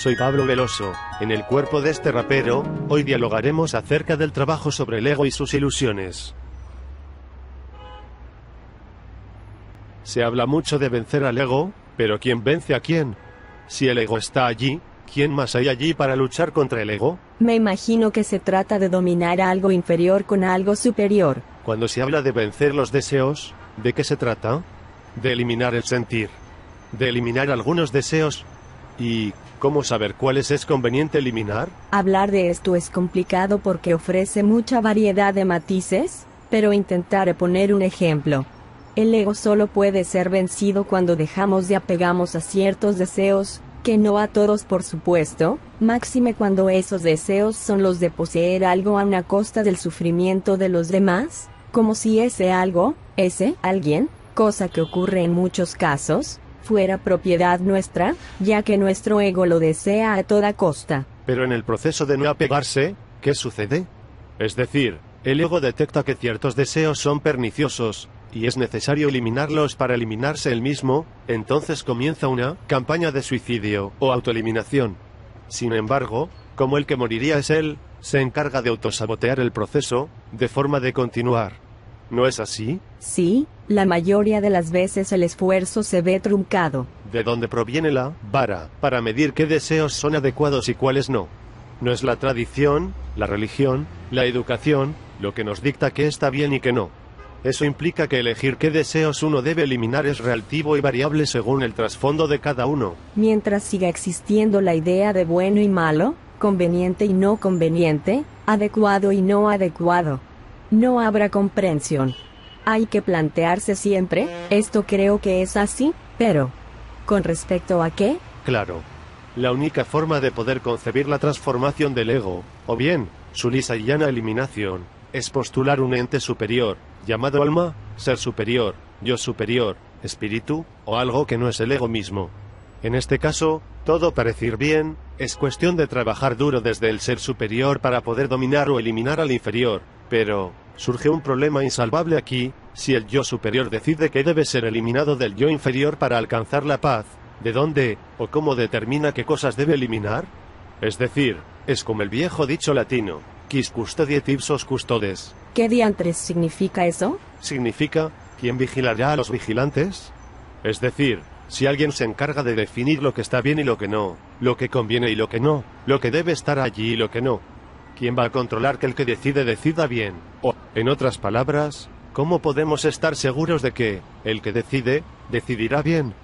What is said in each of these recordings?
Soy Pablo Veloso. En el cuerpo de este rapero, hoy dialogaremos acerca del trabajo sobre el ego y sus ilusiones. Se habla mucho de vencer al ego, pero ¿quién vence a quién? Si el ego está allí, ¿quién más hay allí para luchar contra el ego? Me imagino que se trata de dominar algo inferior con algo superior. Cuando se habla de vencer los deseos, ¿de qué se trata? De eliminar el sentir. De eliminar algunos deseos. ¿Y cómo saber cuáles es conveniente eliminar? Hablar de esto es complicado porque ofrece mucha variedad de matices, pero intentaré poner un ejemplo. El ego solo puede ser vencido cuando dejamos de apegarnos a ciertos deseos, que no a todos por supuesto, máxime cuando esos deseos son los de poseer algo a una costa del sufrimiento de los demás, como si ese algo, ese alguien, cosa que ocurre en muchos casos, fuera propiedad nuestra, ya que nuestro ego lo desea a toda costa. Pero en el proceso de no apegarse, ¿qué sucede? Es decir, el ego detecta que ciertos deseos son perniciosos, y es necesario eliminarlos para eliminarse él mismo, entonces comienza una campaña de suicidio o autoeliminación. Sin embargo, como el que moriría es él, se encarga de autosabotear el proceso, de forma de continuar. ¿No es así? Sí, la mayoría de las veces el esfuerzo se ve truncado. ¿De dónde proviene la vara para medir qué deseos son adecuados y cuáles no? ¿No es la tradición, la religión, la educación, lo que nos dicta qué está bien y qué no? Eso implica que elegir qué deseos uno debe eliminar es relativo y variable según el trasfondo de cada uno. Mientras siga existiendo la idea de bueno y malo, conveniente y no conveniente, adecuado y no adecuado, no habrá comprensión. Hay que plantearse siempre, esto creo que es así, pero ¿con respecto a qué? Claro. La única forma de poder concebir la transformación del ego, o bien, su lisa y llana eliminación, es postular un ente superior, llamado alma, ser superior, yo superior, espíritu, o algo que no es el ego mismo. En este caso, todo parece ir bien, es cuestión de trabajar duro desde el ser superior para poder dominar o eliminar al inferior, pero surge un problema insalvable aquí, si el yo superior decide que debe ser eliminado del yo inferior para alcanzar la paz, ¿de dónde, o cómo determina qué cosas debe eliminar? Es decir, es como el viejo dicho latino, quis custodiet ipsos custodes. ¿Qué diantres significa eso? Significa, ¿quién vigilará a los vigilantes? Es decir, si alguien se encarga de definir lo que está bien y lo que no, lo que conviene y lo que no, lo que debe estar allí y lo que no, ¿quién va a controlar que el que decide decida bien? O, en otras palabras, ¿cómo podemos estar seguros de que el que decide, decidirá bien?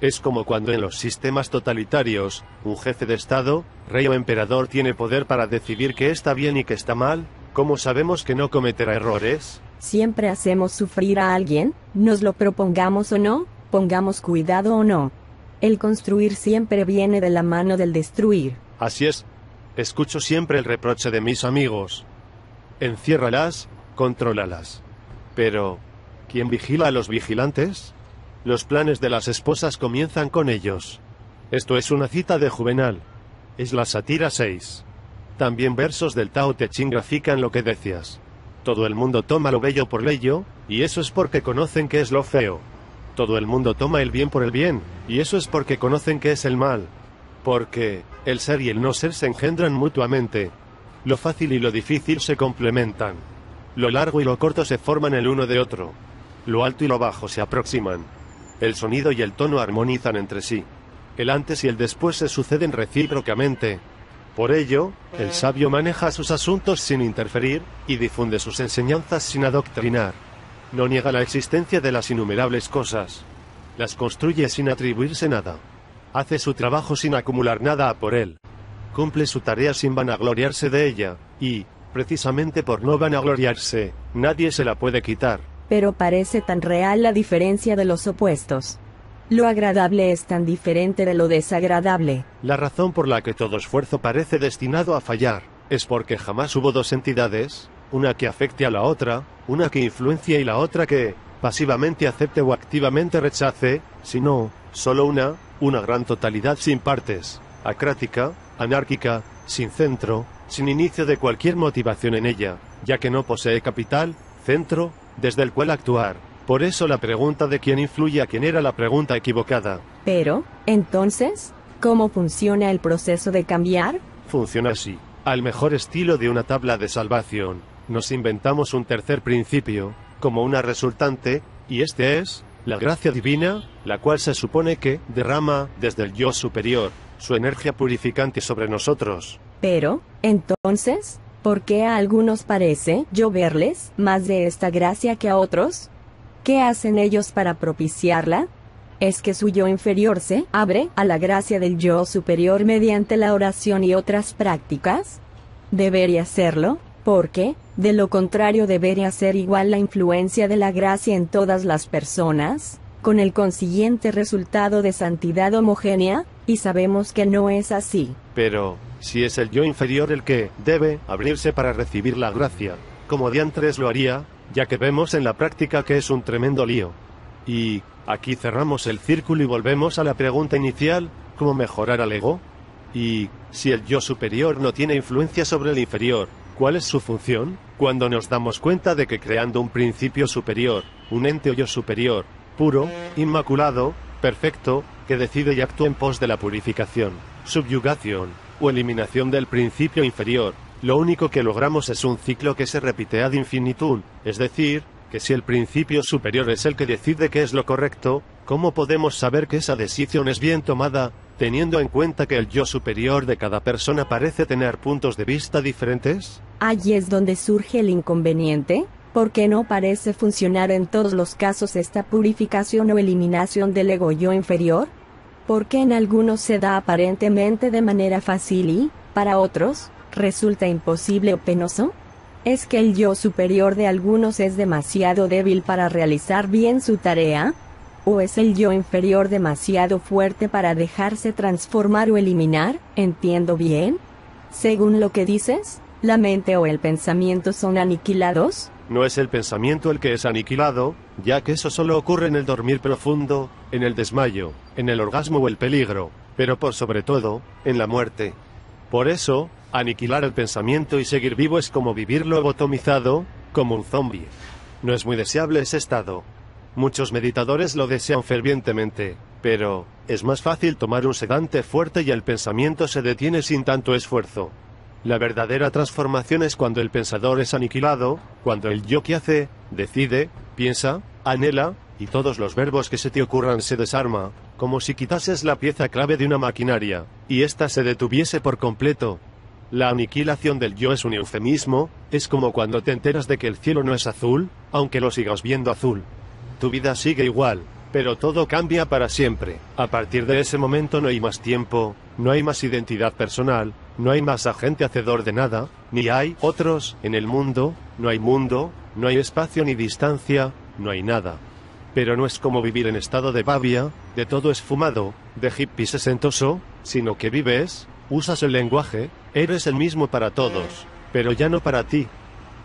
Es como cuando en los sistemas totalitarios, un jefe de Estado, rey o emperador tiene poder para decidir qué está bien y qué está mal. ¿Cómo sabemos que no cometerá errores? Siempre hacemos sufrir a alguien, nos lo propongamos o no, pongamos cuidado o no. El construir siempre viene de la mano del destruir. Así es. Escucho siempre el reproche de mis amigos. Enciérralas, contrólalas. Pero, ¿quién vigila a los vigilantes? Los planes de las esposas comienzan con ellos. Esto es una cita de Juvenal. Es la sátira 6. También versos del Tao Te Ching grafican lo que decías. Todo el mundo toma lo bello por bello, y eso es porque conocen que es lo feo. Todo el mundo toma el bien por el bien, y eso es porque conocen que es el mal. Porque el ser y el no ser se engendran mutuamente. Lo fácil y lo difícil se complementan. Lo largo y lo corto se forman el uno de otro. Lo alto y lo bajo se aproximan. El sonido y el tono armonizan entre sí. El antes y el después se suceden recíprocamente. Por ello, el sabio maneja sus asuntos sin interferir, y difunde sus enseñanzas sin adoctrinar. No niega la existencia de las innumerables cosas. Las construye sin atribuirse nada. Hace su trabajo sin acumular nada a por él. Cumple su tarea sin vanagloriarse de ella, y, precisamente por no vanagloriarse, nadie se la puede quitar. Pero parece tan real la diferencia de los opuestos. Lo agradable es tan diferente de lo desagradable. La razón por la que todo esfuerzo parece destinado a fallar, es porque jamás hubo dos entidades, una que afecte a la otra, una que influencie y la otra que, pasivamente acepte o activamente rechace, sino, solo una gran totalidad sin partes, acrática, anárquica, sin centro, sin inicio de cualquier motivación en ella, ya que no posee capital, centro, desde el cual actuar. Por eso la pregunta de quién influye a quién era la pregunta equivocada. Pero, entonces, ¿Cómo funciona el proceso de cambiar? Funciona así. Al mejor estilo de una tabla de salvación, nos inventamos un tercer principio, como una resultante, y este es la gracia divina, la cual se supone que derrama desde el yo superior su energía purificante sobre nosotros. Pero, entonces, ¿por qué a algunos parece lloverles más de esta gracia que a otros? ¿Qué hacen ellos para propiciarla? ¿Es que su yo inferior se abre a la gracia del yo superior mediante la oración y otras prácticas? Debería serlo, porque, de lo contrario debería ser igual la influencia de la gracia en todas las personas, con el consiguiente resultado de santidad homogénea, y sabemos que no es así. Pero, si es el yo inferior el que debe abrirse para recibir la gracia, ¿cómo diantres lo haría? Ya que vemos en la práctica que es un tremendo lío. Y aquí cerramos el círculo y volvemos a la pregunta inicial, ¿cómo mejorar al ego? Y, si el yo superior no tiene influencia sobre el inferior, ¿cuál es su función? Cuando nos damos cuenta de que creando un principio superior, un ente o yo superior, puro, inmaculado, perfecto, que decide y actúa en pos de la purificación, subyugación o eliminación del principio inferior, lo único que logramos es un ciclo que se repite ad infinitum, es decir, que si el principio superior es el que decide qué es lo correcto, ¿cómo podemos saber que esa decisión es bien tomada, teniendo en cuenta que el yo superior de cada persona parece tener puntos de vista diferentes? Allí es donde surge el inconveniente, porque no parece funcionar en todos los casos esta purificación o eliminación del ego yo inferior. Porque en algunos se da aparentemente de manera fácil y, para otros, resulta imposible o penoso. ¿Es que el yo superior de algunos es demasiado débil para realizar bien su tarea? ¿O es el yo inferior demasiado fuerte para dejarse transformar o eliminar? ¿Entiendo bien? Según lo que dices, ¿la mente o el pensamiento son aniquilados? No es el pensamiento el que es aniquilado, ya que eso solo ocurre en el dormir profundo, en el desmayo, en el orgasmo o el peligro, pero por sobre todo, en la muerte. Por eso, aniquilar el pensamiento y seguir vivo es como vivir lobotomizado, como un zombie. No es muy deseable ese estado. Muchos meditadores lo desean fervientemente, pero es más fácil tomar un sedante fuerte y el pensamiento se detiene sin tanto esfuerzo. La verdadera transformación es cuando el pensador es aniquilado, cuando el yo que hace, decide, piensa, anhela, y todos los verbos que se te ocurran se desarma, como si quitases la pieza clave de una maquinaria, y ésta se detuviese por completo. La aniquilación del yo es un eufemismo, es como cuando te enteras de que el cielo no es azul, aunque lo sigas viendo azul. Tu vida sigue igual, pero todo cambia para siempre. A partir de ese momento no hay más tiempo, no hay más identidad personal, no hay más agente hacedor de nada, ni hay otros en el mundo, no hay espacio ni distancia, no hay nada. Pero no es como vivir en estado de babia, de todo esfumado, de hippie sesentoso, sino que vives, usas el lenguaje, eres el mismo para todos, pero ya no para ti.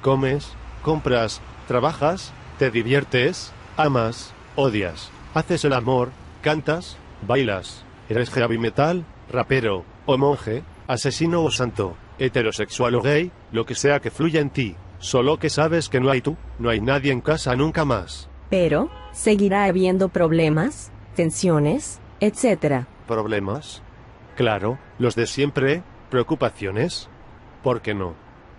Comes, compras, trabajas, te diviertes, amas, odias, haces el amor, cantas, bailas, eres heavy metal, rapero, o monje, asesino o santo, heterosexual o gay, lo que sea que fluya en ti, solo que sabes que no hay tú, no hay nadie en casa nunca más. Pero, seguirá habiendo problemas, tensiones, etc. ¿Problemas? Claro, los de siempre, preocupaciones. ¿Por qué no?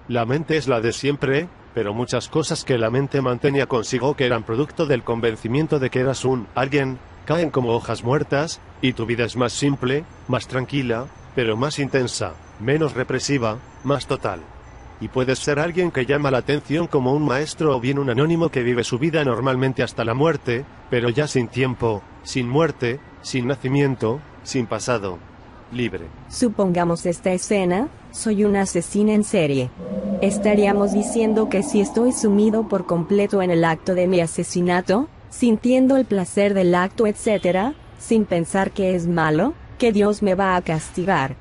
La mente es la de siempre, pero muchas cosas que la mente mantenía consigo que eran producto del convencimiento de que eras un alguien, caen como hojas muertas, y tu vida es más simple, más tranquila, pero más intensa, menos represiva, más total. Y puedes ser alguien que llama la atención como un maestro o bien un anónimo que vive su vida normalmente hasta la muerte, pero ya sin tiempo, sin muerte, sin nacimiento, sin pasado. Libre. Supongamos esta escena, soy una asesina en serie. Estaríamos diciendo que si estoy sumido por completo en el acto de mi asesinato, sintiendo el placer del acto, etc., sin pensar que es malo, que Dios me va a castigar.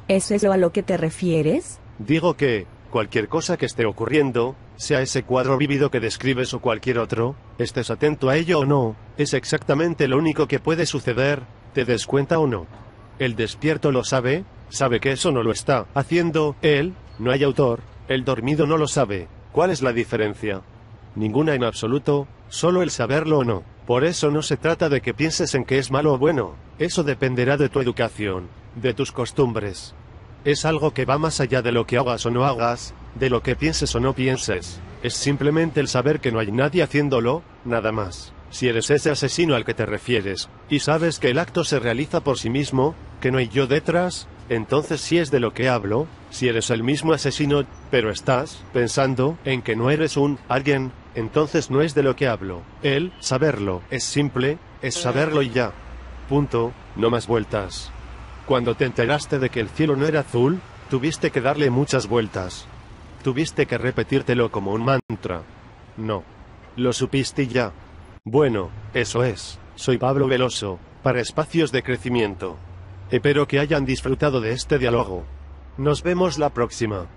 ¿Es eso a lo que te refieres? Digo que cualquier cosa que esté ocurriendo, sea ese cuadro vívido que describes o cualquier otro, estés atento a ello o no, es exactamente lo único que puede suceder, te des cuenta o no. El despierto lo sabe, sabe que eso no lo está haciendo él, no hay autor, el dormido no lo sabe. ¿Cuál es la diferencia? Ninguna en absoluto, solo el saberlo o no. Por eso no se trata de que pienses en que es malo o bueno, Eso dependerá de tu educación, de tus costumbres. Es algo que va más allá de lo que hagas o no hagas, de lo que pienses o no pienses. Es simplemente el saber que no hay nadie haciéndolo, nada más. Si eres ese asesino al que te refieres, y sabes que el acto se realiza por sí mismo, que no hay yo detrás, entonces sí es de lo que hablo. Si eres el mismo asesino, pero estás pensando en que no eres un alguien, entonces no es de lo que hablo. El saberlo es simple, es saberlo y ya. Punto, no más vueltas. Cuando te enteraste de que el cielo no era azul, tuviste que darle muchas vueltas. Tuviste que repetírtelo como un mantra. No. Lo supiste y ya. Bueno, eso es. Soy Pablo Veloso, para Espacios de Crecimiento. Espero que hayan disfrutado de este diálogo. Nos vemos la próxima.